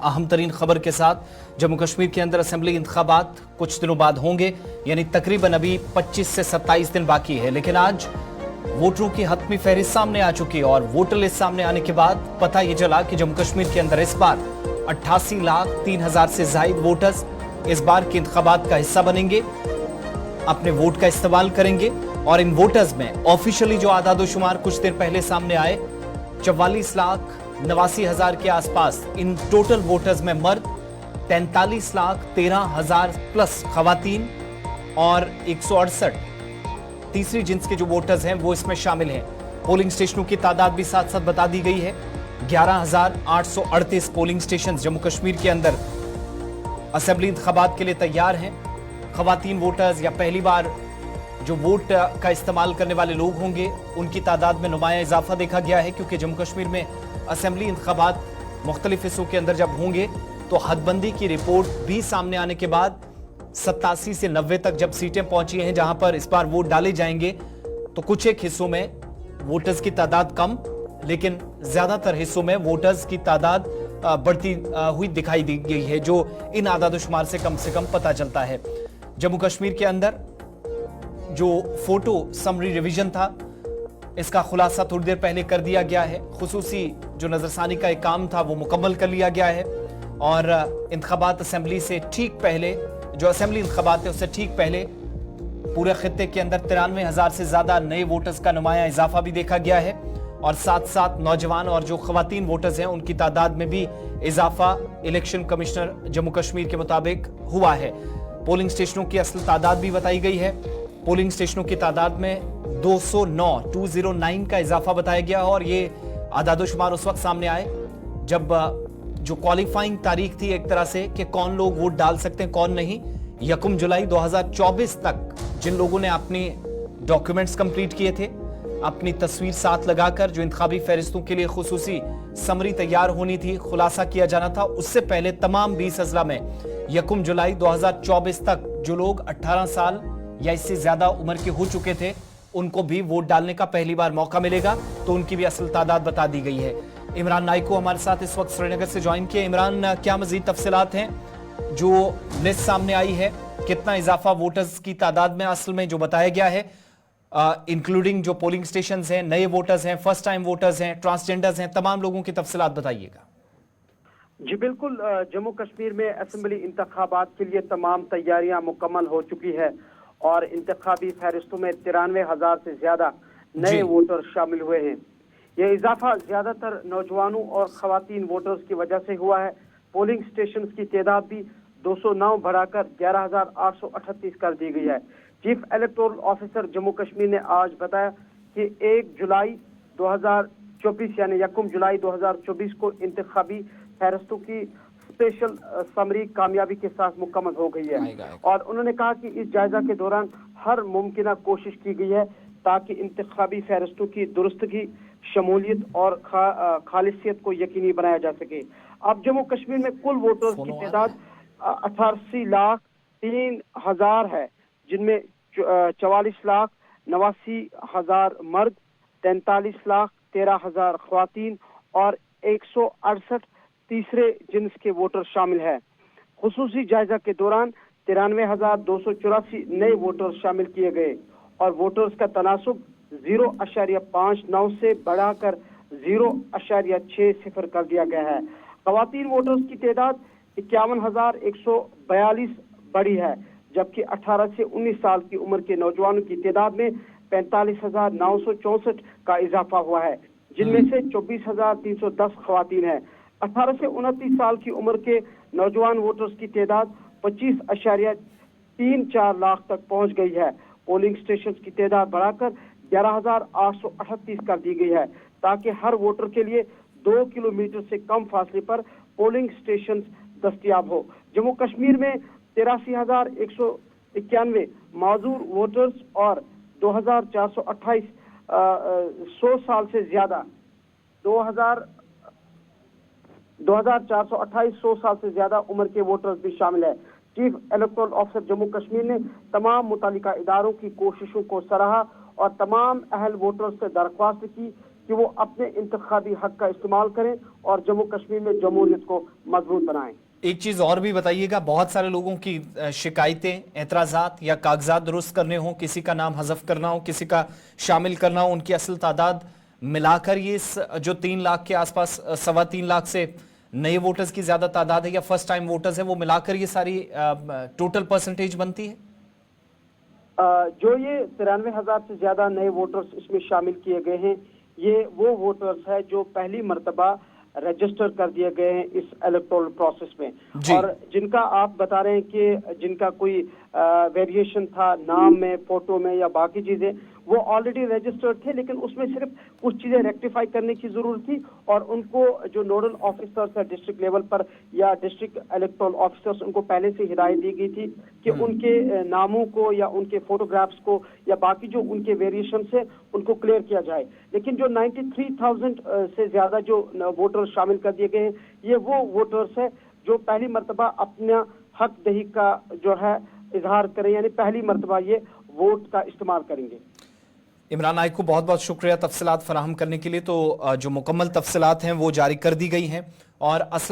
अहम तरीन खबर के साथ जम्मू कश्मीर के अंदर असेंबली इंतखाबात कुछ दिनों बाद होंगे, यानी तकरीबन अभी 25 से 27 दिन बाकी है। लेकिन आज वोटरों की हतमी फहरिस्त सामने आ चुकी है और वोटर लिस्ट सामने आने के बाद पता ये चला कि जम्मू कश्मीर के अंदर इस बार 88,03,000 से जायद वोटर्स इस बार के इंतखाबात का हिस्सा बनेंगे, अपने वोट का इस्तेमाल करेंगे। और इन वोटर्स में ऑफिशियली जो आदादोशुमार कुछ देर पहले सामने आए, 44,89,000 के आसपास इन टोटल वोटर्स में मर्द, 43,13,000 प्लस खवातीन और 168 तीसरी जिन्स के जो वोटर्स हैं वो इसमें शामिल हैं। पोलिंग स्टेशनों की तादाद भी साथ साथ बता दी गई है। 11,838 पोलिंग स्टेशन जम्मू कश्मीर के अंदर असेंबली इंतखाबात के लिए तैयार हैं। खवातीन वोटर्स या पहली बार जो वोट का इस्तेमाल करने वाले लोग होंगे उनकी तादाद में नुमाया इजाफा देखा गया है, क्योंकि जम्मू कश्मीर में असेंबली इंतखाबात मुख्तलिफ हिस्सों के अंदर जब होंगे तो हदबंदी की रिपोर्ट भी सामने आने के बाद 87 से 90 तक जब सीटें पहुंची हैं जहां पर इस बार वोट डाले जाएंगे, तो कुछ एक हिस्सों में वोटर्स की तादाद कम, लेकिन ज्यादातर हिस्सों में वोटर्स की तादाद बढ़ती हुई दिखाई दी गई है, जो इन आदादोशुमार से कम पता चलता है। जम्मू कश्मीर के अंदर जो फोटो समरी रिवीजन था, इसका खुलासा थोड़ी देर पहले कर दिया गया है। खुसूसी जो नजरसानी का एक काम था वो मुकम्मल कर लिया गया है और इंतखाबात असेंबली से ठीक पहले, जो असेंबली इंतखाबात है उससे ठीक पहले पूरे खित्ते के अंदर 93,000 से ज्यादा नए वोटर्स का नुमाया इजाफा भी देखा गया है और साथ साथ नौजवान और जो खवातीन वोटर्स हैं उनकी तादाद में भी इजाफा इलेक्शन कमिश्नर जम्मू कश्मीर के मुताबिक हुआ है। पोलिंग स्टेशनों की असल तादाद भी बताई गई है। पोलिंग स्टेशनों की तादाद में 209 का इजाफा बताया गया और ये आदादोशुमार उस वक्त सामने आए जब जो क्वालिफाइंग तारीख थी एक तरह से कि कौन लोग वोट डाल सकते हैं कौन नहीं। 1 जुलाई 2024 तक जिन लोगों ने अपनी डॉक्यूमेंट्स कंप्लीट किए थे, अपनी तस्वीर साथ लगाकर जो इंतखाबी फहरिस्तों के लिए खुसूसी समरी तैयार होनी थी, खुलासा किया जाना था, उससे पहले तमाम 20 अजला में 1 जुलाई 2024 तक जो लोग 18 साल या इससे ज्यादा उम्र के हो चुके थे उनको भी वोट डालने का पहली बार मौका मिलेगा, तो उनकी भी असल तादाद बता दी गई है। इमरान नाइक को हमारे साथ इस वक्त श्रीनगर से ज्वाइन किया। इमरान, क्या मजीद तफसीलात हैं? जो लिस्ट सामने आई है, कितना इजाफा वोटर्स की तादाद में असल में जो बताया गया है, इंक्लूडिंग जो पोलिंग स्टेशन हैं, नए वोटर्स हैं, फर्स्ट टाइम वोटर्स हैं, ट्रांसजेंडर्स हैं, तमाम लोगों की तफसीलात बताइएगा। जी बिल्कुल, जम्मू कश्मीर में असेंबली इंतखाबात के लिए तमाम तैयारियां मुकम्मल हो चुकी है और इंतखाबी फहरिस्तों में 93,000 से ज्यादा नए वोटर शामिल हुए हैं। यह इजाफा ज्यादातर नौजवानों और खवातीन वोटर्स की वजह से हुआ है। पोलिंग स्टेशन की तादाद भी 209 बढ़ाकर 11,838 कर दी गई है। Chief electoral officer Jammu Kashmir ने आज बताया कि 1 जुलाई 2024 यानी 1 जुलाई 2024 को इंतखाबी फहरिस्तों की स्पेशल समरी कामयाबी के साथ मुकम्मल हो गई है और उन्होंने कहा कि इस जायजा के दौरान हर मुमकिन कोशिश की गई है ताकि इंतखाबी फहरिस्तों की दुरुस्तगी, शमूलियत और खालिसियत को यकीनी बनाया जा सके। अब जम्मू कश्मीर में कुल वोटर्स की तादाद 88,03,000 है, जिनमें 44,89,000 मर्द, 43,13,000 खवातीन और 168 तीसरे जिन्स के वोटर शामिल है। खुसूसी जायजा के दौरान 93,284 नए वोटर्स शामिल किए गए और वोटर्स का तनासुब 0.59 से बढ़ाकर 0.60 कर दिया गया है। खवातीन वोटर्स की तादाद 51,142 बढ़ी है, जबकि 18 से 19 साल की उम्र के नौजवानों की तादाद में 45,964 का इजाफा हुआ है, जिनमें से 24,310 खवातीन है। 18 से 29 साल की उम्र के नौजवान वोटर्स की तादाद 25.34 लाख तक पहुंच गई है। पोलिंग स्टेशन की तादाद बढ़ाकर 11,838 कर दी गई है ताकि हर वोटर के लिए 2 किलोमीटर से कम फासले पर पोलिंग स्टेशन दस्तयाब हो। जम्मू कश्मीर में 83,191 मौजूद वोटर्स और 2,428 100 साल से ज्यादा 2,428 100 साल से ज्यादा उम्र के वोटर्स भी शामिल है। Chief electoral officer Jammu Kashmir ने तमाम मुतालिका इदारों की कोशिशों को सराहा और तमाम अहल वोटर्स से दरख्वास्त की کہ وہ اپنے انتخابی حق کا استعمال کریں اور جموں کشمیر میں جمہوریت کو مضبوط بنائیں۔ ایک چیز اور بھی بتائیے گا، بہت سارے لوگوں کی شکایتیں، اعتراضات یا کاغذات درست کرنے ہوں، کسی کا نام حذف کرنا ہو، کسی کا شامل کرنا ہو، ان کی اصل تعداد ملا کر یہ جو 3 لاکھ کے آس پاس 3.25 لاکھ سے نئے ووٹرز کی زیادہ تعداد ہے یا فرسٹ ٹائم ووٹرز ہے، وہ ملا کر یہ ساری ٹوٹل پرسنٹیج بنتی ہے؟ جو یہ 93,000 سے زیادہ نئے ووٹرز اس میں شامل کیے گئے ہیں، یہ وہ ووٹرز ہیں جو پہلی مرتبہ رجسٹر کر دیے گئے ہیں اس الیکٹورل پروسیس میں، اور جن کا آپ بتا رہے ہیں کہ جن کا کوئی ویریشن تھا نام میں، فوٹو میں یا باقی چیزیں، وہ آلریڈی رجسٹرڈ تھے، لیکن اس میں صرف کچھ چیزیں ریکٹیفائی کرنے کی ضرورت تھی، اور ان کو جو نوڈل آفیسرز ہے ڈسٹرکٹ لیول پر یا ڈسٹرکٹ الیکٹورل آفیسرز، ان کو پہلے سے ہدایت دی گئی تھی کہ ان کے ناموں کو یا ان کے فوٹوگرافز کو یا باقی جو ان کے ویریشنز ہیں ان کو کلیئر کیا جائے۔ لیکن جو 93,000 سے زیادہ جو ووٹر شامل کر دیے گئے ہیں، یہ وہ ووٹرز ہیں جو پہلی مرتبہ اپنا حق دہی کا جو ہے اظہار کریں، یعنی پہلی مرتبہ یہ ووٹ کا استعمال کریں گے۔ عمران نائک کو بہت بہت شکریہ تفصیلات فراہم کرنے کے لیے۔ تو جو مکمل تفصیلات ہیں وہ جاری کر دی گئی ہیں، اور اصل